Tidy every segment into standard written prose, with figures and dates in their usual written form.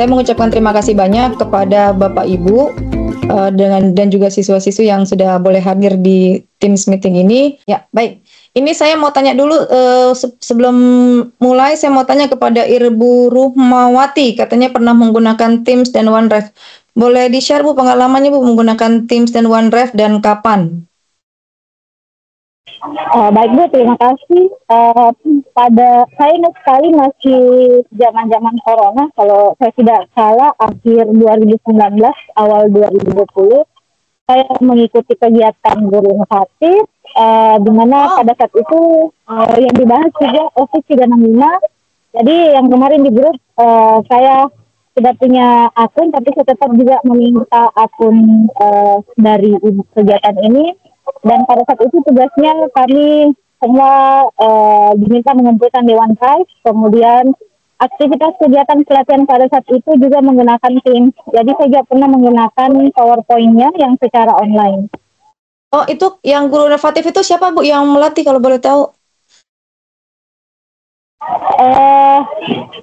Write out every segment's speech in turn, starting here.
Saya mengucapkan terima kasih banyak kepada Bapak Ibu dan juga siswa-siswi yang sudah boleh hadir di Teams meeting ini. Ya, baik. Ini saya mau tanya dulu sebelum mulai saya mau tanya kepada Ibu Ruhmawati, katanya pernah menggunakan Teams dan OneDrive. Boleh di-share Bu pengalamannya Bu menggunakan Teams dan OneDrive dan kapan? Baik Bu, terima kasih. Saya ingat sekali masih zaman-zaman corona, kalau saya tidak salah akhir 2019, awal 2020, saya mengikuti kegiatan guru inovatif, di mana pada saat itu yang dibahas juga Office 365. Jadi yang kemarin di grup saya sudah punya akun, tapi saya tetap juga meminta akun dari kegiatan ini. Dan pada saat itu tugasnya kami semua diminta mengumpulkan di OneDrive, kemudian aktivitas kegiatan pelatihan pada saat itu juga menggunakan Teams. Jadi saya juga pernah menggunakan PowerPoint-nya yang secara online. Oh, itu yang guru inovatif itu siapa Bu yang melatih kalau boleh tahu?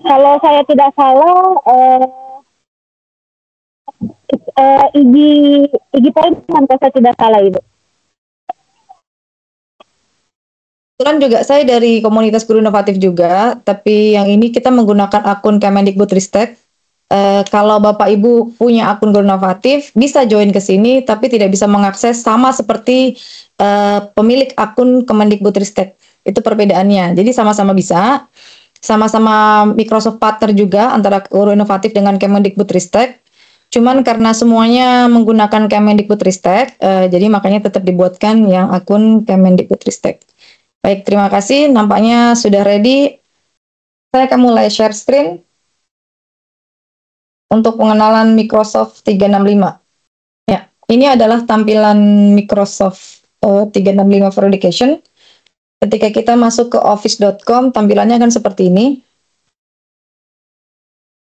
Kalau saya tidak salah, Igi Point, kalau saya tidak salah itu. Kebetulan juga saya dari komunitas guru inovatif juga, tapi yang ini kita menggunakan akun Kemendikbudristek. Kalau Bapak Ibu punya akun guru inovatif, bisa join ke sini, tapi tidak bisa mengakses sama seperti pemilik akun Kemendikbudristek. Itu perbedaannya. Jadi sama-sama bisa, sama-sama Microsoft partner juga antara guru inovatif dengan Kemendikbudristek. Cuman karena semuanya menggunakan Kemendikbudristek, jadi makanya tetap dibuatkan yang akun Kemendikbudristek. Baik, terima kasih. Nampaknya sudah ready. Saya akan mulai share screen untuk pengenalan Microsoft 365. Ya, ini adalah tampilan Microsoft 365 for Education. Ketika kita masuk ke office.com, tampilannya akan seperti ini.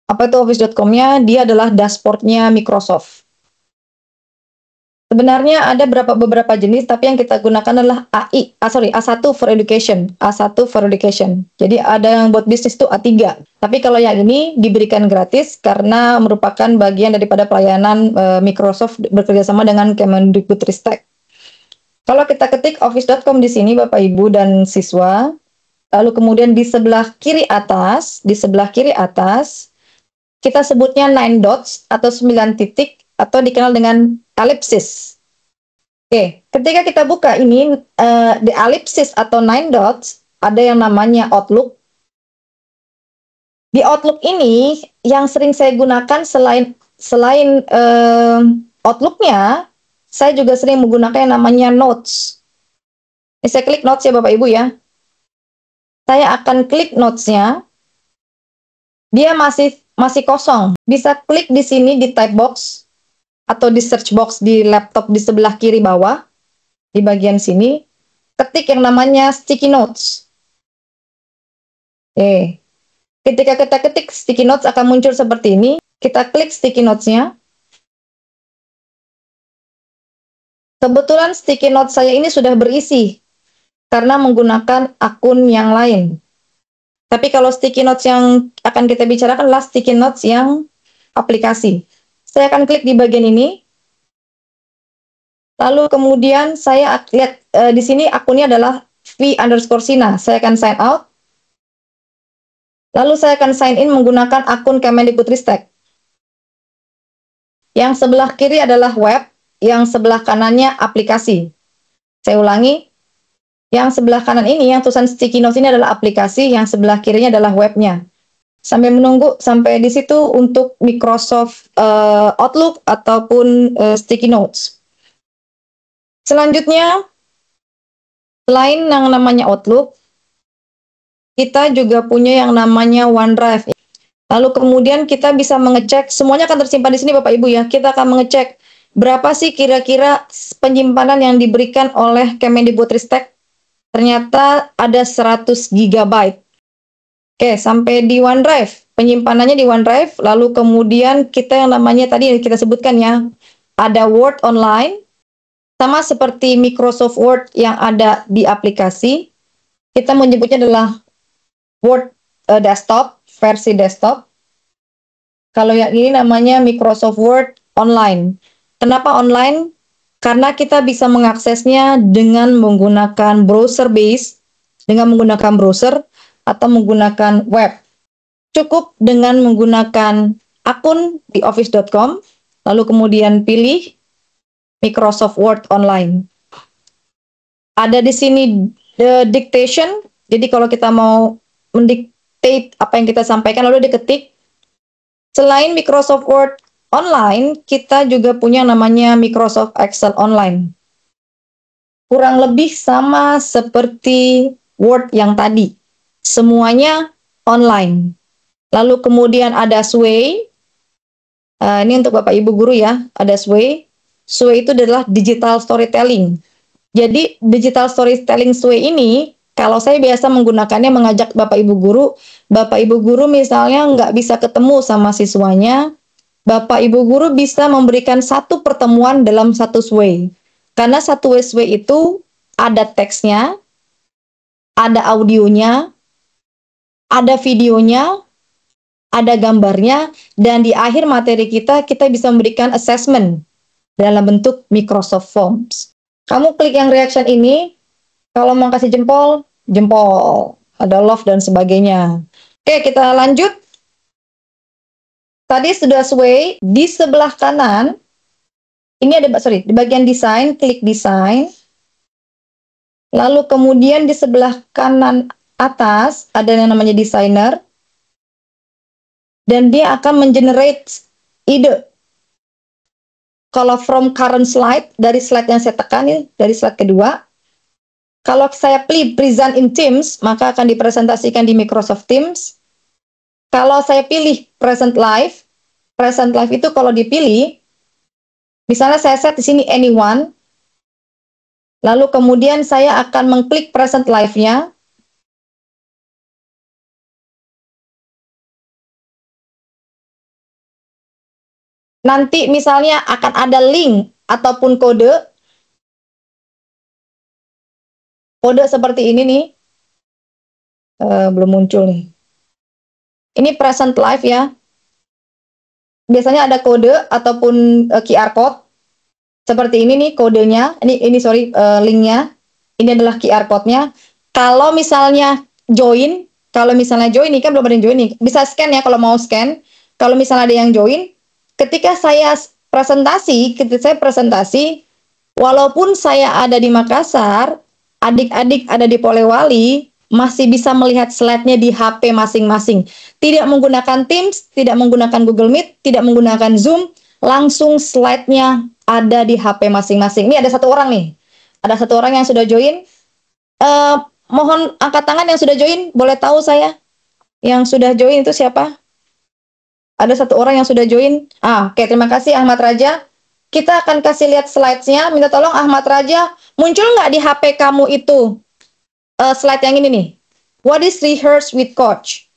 Apa itu office.com-nya? Dia adalah dashboard-nya Microsoft. Sebenarnya ada beberapa jenis, tapi yang kita gunakan adalah A1 for Education, A1 for Education. Jadi ada yang buat bisnis itu A3. Tapi kalau yang ini diberikan gratis karena merupakan bagian daripada pelayanan Microsoft bekerjasama dengan Kemendikbudristek. Kalau kita ketik office.com di sini Bapak Ibu dan siswa, lalu kemudian di sebelah kiri atas, kita sebutnya 9 dots atau 9 titik atau dikenal dengan ellipsis. Oke, ketika kita buka ini di ellipsis atau 9 dots, ada yang namanya Outlook. Di Outlook ini yang sering saya gunakan selain Outlook-nya, saya juga sering menggunakan yang namanya Notes. Ini saya klik Notes ya Bapak Ibu ya. Saya akan klik Notes-nya. Dia masih kosong. Bisa klik di sini di type box atau di search box di laptop di sebelah kiri bawah, di bagian sini, ketik yang namanya sticky notes. Ketika kita ketik sticky notes akan muncul seperti ini, kita klik sticky notes-nya. Kebetulan sticky notes saya ini sudah berisi, karena menggunakan akun yang lain. Tapi kalau sticky notes yang akan kita bicarakan adalah sticky notes yang aplikasi. Saya akan klik di bagian ini. Lalu kemudian saya lihat di sini akunnya adalah V_Sina. Saya akan sign out. Lalu saya akan sign in menggunakan akun Kemendikbudristek. Yang sebelah kiri adalah web, yang sebelah kanannya aplikasi. Saya ulangi. Yang sebelah kanan ini, yang tulisan sticky notes ini adalah aplikasi, yang sebelah kirinya adalah webnya. Sampai menunggu sampai di situ untuk Microsoft Outlook ataupun sticky notes. Selanjutnya, selain yang namanya Outlook, kita juga punya yang namanya OneDrive. Lalu kemudian kita bisa mengecek, semuanya akan tersimpan di sini Bapak Ibu ya. Kita akan mengecek berapa sih kira-kira penyimpanan yang diberikan oleh Kemendikbudristek. Ternyata ada 100 GB. Oke, sampai di OneDrive. Penyimpanannya di OneDrive, lalu kemudian kita yang namanya tadi kita sebutkan ya, ada Word Online, sama seperti Microsoft Word yang ada di aplikasi. Kita menyebutnya adalah Word desktop, versi desktop. Kalau yang ini namanya Microsoft Word online. Kenapa online? Karena kita bisa mengaksesnya dengan menggunakan browser base, dengan menggunakan browser atau menggunakan web. Cukup dengan menggunakan akun di office.com, lalu kemudian pilih Microsoft Word online. Ada di sini the dictation, jadi kalau kita mau mendictate apa yang kita sampaikan lalu diketik. Selain Microsoft Word online, kita juga punya namanya Microsoft Excel online. Kurang lebih sama seperti Word yang tadi. Semuanya online. Lalu kemudian ada Sway. Ini untuk Bapak Ibu guru ya, ada Sway. Sway itu adalah digital storytelling. Jadi digital storytelling Sway ini, kalau saya biasa menggunakannya mengajak Bapak Ibu guru misalnya nggak bisa ketemu sama siswanya, Bapak Ibu guru bisa memberikan satu pertemuan dalam satu Sway. Karena satu Sway itu ada teksnya, ada audionya, ada videonya, ada gambarnya, dan di akhir materi kita bisa memberikan assessment dalam bentuk Microsoft Forms. Kamu klik yang reaction ini, kalau mau kasih jempol, jempol. Ada love dan sebagainya. Oke, kita lanjut. Tadi sudah Sway, di sebelah kanan, ini ada, di bagian desain, klik desain. Lalu kemudian di sebelah kanan atas, ada yang namanya designer. Dan dia akan mengenerate ide. Kalau from current slide, dari slide yang saya tekan ini, dari slide kedua, kalau saya pilih present in Teams, maka akan dipresentasikan di Microsoft Teams. Kalau saya pilih present live itu kalau dipilih, misalnya saya set di sini anyone, lalu kemudian saya akan mengklik present live-nya. Nanti misalnya akan ada link ataupun kode seperti ini nih. Belum muncul nih. Ini present live ya. Biasanya ada kode ataupun QR code. Seperti ini nih kodenya. Ini linknya. Ini adalah QR code-nya. Kalau misalnya join nih kan belum ada yang join nih. Bisa scan ya kalau mau scan. Kalau misalnya ada yang join, ketika saya presentasi, walaupun saya ada di Makassar, adik-adik ada di Polewali, masih bisa melihat slide-nya di HP masing-masing. Tidak menggunakan Teams, tidak menggunakan Google Meet, tidak menggunakan Zoom, langsung slide-nya ada di HP masing-masing. Ini ada satu orang nih. Ada satu orang yang sudah join. Mohon angkat tangan yang sudah join. Boleh tahu saya? Yang sudah join itu siapa? Ada satu orang yang sudah join. Oke, terima kasih Ahmad Raja. Kita akan kasih lihat slides-nya. Minta tolong Ahmad Raja, muncul nggak di HP kamu itu slide yang ini nih? What is rehearse with coach?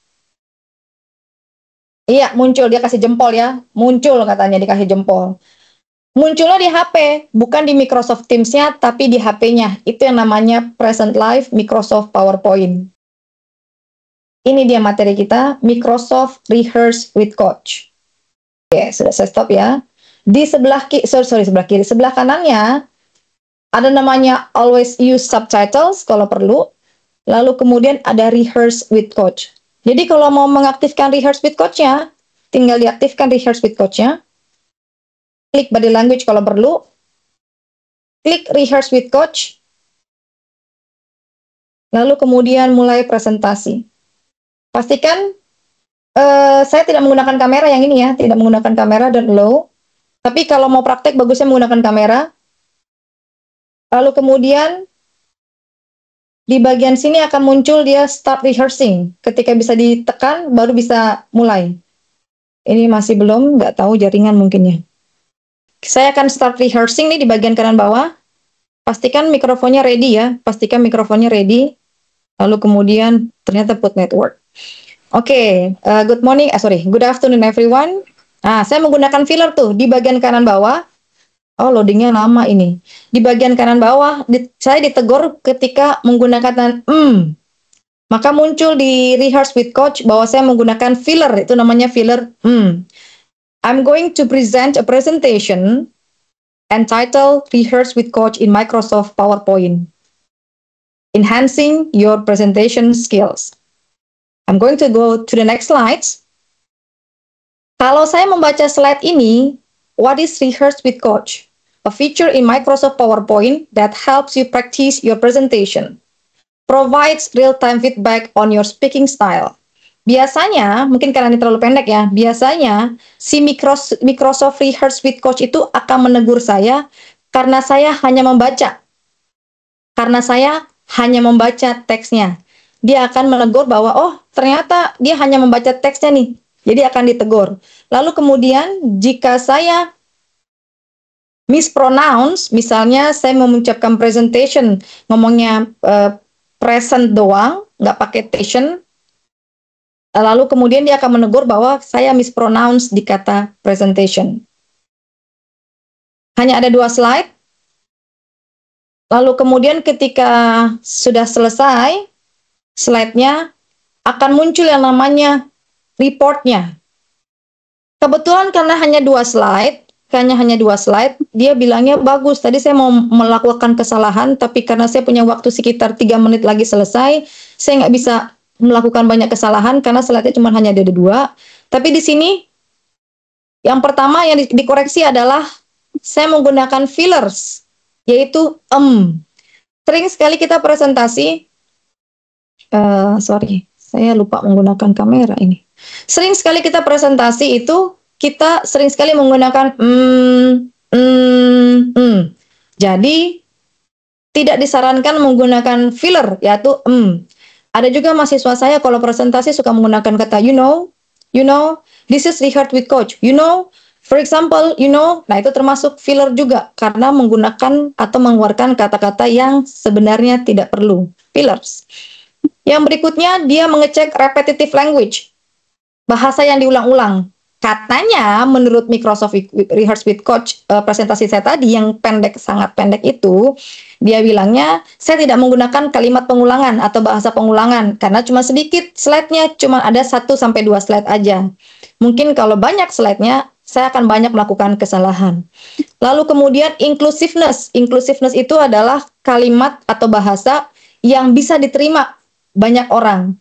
Iya, muncul. Dia kasih jempol ya. Muncul katanya, dikasih jempol. Munculnya di HP, bukan di Microsoft Teams-nya, tapi di HP-nya. Itu yang namanya Present Live Microsoft PowerPoint. Ini dia materi kita, Microsoft Rehearse with Coach. Oke, sudah saya stop ya. Di sebelah kiri, sebelah kanannya ada namanya Always Use Subtitles kalau perlu. Lalu kemudian ada Rehearse with Coach. Jadi kalau mau mengaktifkan Rehearse with Coach-nya, tinggal diaktifkan Rehearse with Coach-nya. Klik Body Language kalau perlu. Klik Rehearse with Coach. Lalu kemudian mulai presentasi. Pastikan saya tidak menggunakan kamera yang ini ya, tidak menggunakan kamera dan low. Tapi kalau mau praktek bagusnya menggunakan kamera. Lalu kemudian di bagian sini akan muncul dia start rehearsing. Ketika bisa ditekan baru bisa mulai. Ini masih belum, nggak tahu jaringan mungkin ya. Saya akan start rehearsing nih di bagian kanan bawah. Pastikan mikrofonnya ready ya, pastikan mikrofonnya ready. Lalu kemudian ternyata put network. Oke, good afternoon everyone. Saya menggunakan filler tuh di bagian kanan bawah. Oh, loadingnya lama ini. Di bagian kanan bawah, saya ditegur ketika menggunakan maka muncul di Rehearse with Coach bahwa saya menggunakan filler, itu namanya filler. I'm going to present a presentation entitled Rehearse with Coach in Microsoft PowerPoint. Enhancing your presentation skills. I'm going to go to the next slides. Kalau saya membaca slide ini, what is Rehearse with Coach? A feature in Microsoft PowerPoint that helps you practice your presentation. Provides real-time feedback on your speaking style. Biasanya, mungkin karena ini terlalu pendek ya, biasanya si Microsoft Rehearse with Coach itu akan menegur saya karena saya hanya membaca. Karena saya hanya membaca teksnya. Dia akan menegur bahwa, oh ternyata dia hanya membaca teksnya nih. Jadi akan ditegur. Lalu kemudian jika saya mispronounce, misalnya saya mengucapkan presentation, ngomongnya present doang, nggak pakai tation, lalu kemudian dia akan menegur bahwa saya mispronounce di kata presentation. Hanya ada 2 slide. Lalu kemudian ketika sudah selesai, slide-nya akan muncul yang namanya report-nya. Kebetulan karena hanya 2 slide, dia bilangnya bagus. Tadi saya mau melakukan kesalahan, tapi karena saya punya waktu sekitar 3 menit lagi selesai, saya nggak bisa melakukan banyak kesalahan karena slide-nya cuma hanya ada 2. Tapi di sini, yang pertama yang dikoreksi adalah saya menggunakan fillers, yaitu Sering sekali kita presentasi, saya lupa menggunakan kamera ini. Sering sekali kita presentasi itu, kita sering sekali menggunakan Jadi, tidak disarankan menggunakan filler, yaitu Ada juga mahasiswa saya kalau presentasi suka menggunakan kata you know, this is Rehearse with Coach, for example, nah itu termasuk filler juga, karena menggunakan atau mengeluarkan kata-kata yang sebenarnya tidak perlu, fillers. Yang berikutnya, dia mengecek repetitive language, bahasa yang diulang-ulang. Katanya, menurut Microsoft Rehearse with Coach, presentasi saya tadi yang pendek, sangat pendek itu, dia bilangnya, saya tidak menggunakan kalimat pengulangan atau bahasa pengulangan, karena cuma sedikit slide-nya, cuma ada 1-2 slide aja. Mungkin kalau banyak slide-nya, saya akan banyak melakukan kesalahan. Lalu kemudian inclusiveness. Inclusiveness itu adalah kalimat atau bahasa yang bisa diterima banyak orang.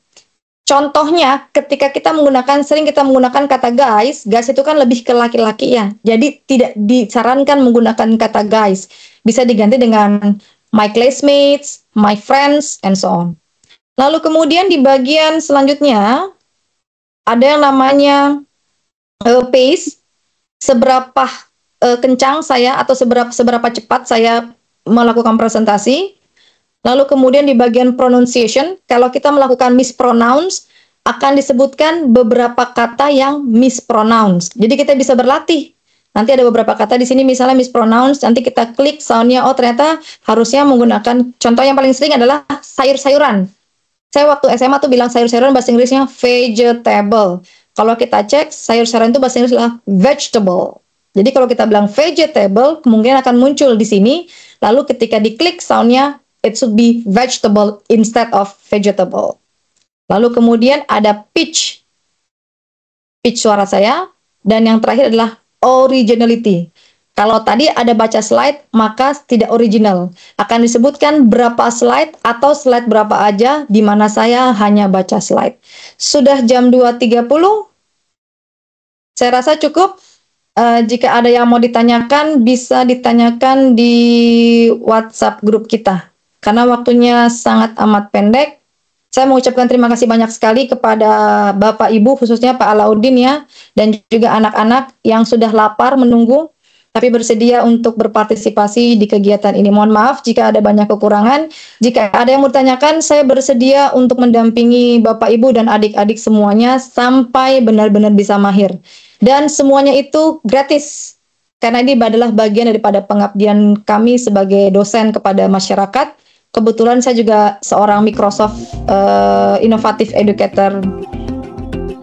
Contohnya, ketika sering kita menggunakan kata guys itu kan lebih ke laki-laki ya. Jadi tidak disarankan menggunakan kata guys. Bisa diganti dengan my classmates, my friends, and so on. Lalu kemudian di bagian selanjutnya, ada yang namanya pace. Seberapa kencang saya atau seberapa cepat saya melakukan presentasi. Lalu kemudian di bagian pronunciation, kalau kita melakukan mispronounce, akan disebutkan beberapa kata yang mispronounce. Jadi kita bisa berlatih. Nanti ada beberapa kata di sini misalnya mispronounce, nanti kita klik soundnya, oh ternyata harusnya menggunakan, contoh yang paling sering adalah sayur-sayuran. Saya waktu SMA tuh bilang sayur-sayuran, bahasa Inggrisnya vegetable. Kalau kita cek, sayur-sayuran itu bahasa Inggris adalah vegetable. Jadi kalau kita bilang vegetable, kemungkinan akan muncul di sini, lalu ketika diklik soundnya, it should be vegetable instead of vegetable. Lalu kemudian ada pitch suara saya, dan yang terakhir adalah originality. Kalau tadi ada baca slide, maka tidak original. Akan disebutkan berapa slide atau slide berapa aja, di mana saya hanya baca slide. Sudah jam 2.30, saya rasa cukup. Jika ada yang mau ditanyakan, bisa ditanyakan di WhatsApp grup kita. Karena waktunya sangat amat pendek, saya mengucapkan terima kasih banyak sekali kepada Bapak Ibu, khususnya Pak Alauddin ya, dan juga anak-anak yang sudah lapar menunggu, tapi bersedia untuk berpartisipasi di kegiatan ini. Mohon maaf jika ada banyak kekurangan. Jika ada yang mau ditanyakan, saya bersedia untuk mendampingi Bapak Ibu dan adik-adik semuanya sampai benar-benar bisa mahir. Dan semuanya itu gratis, karena ini adalah bagian daripada pengabdian kami sebagai dosen kepada masyarakat. Kebetulan saya juga seorang Microsoft Innovative Educator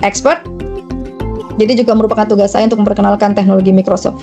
Expert. Jadi juga merupakan tugas saya untuk memperkenalkan teknologi Microsoft.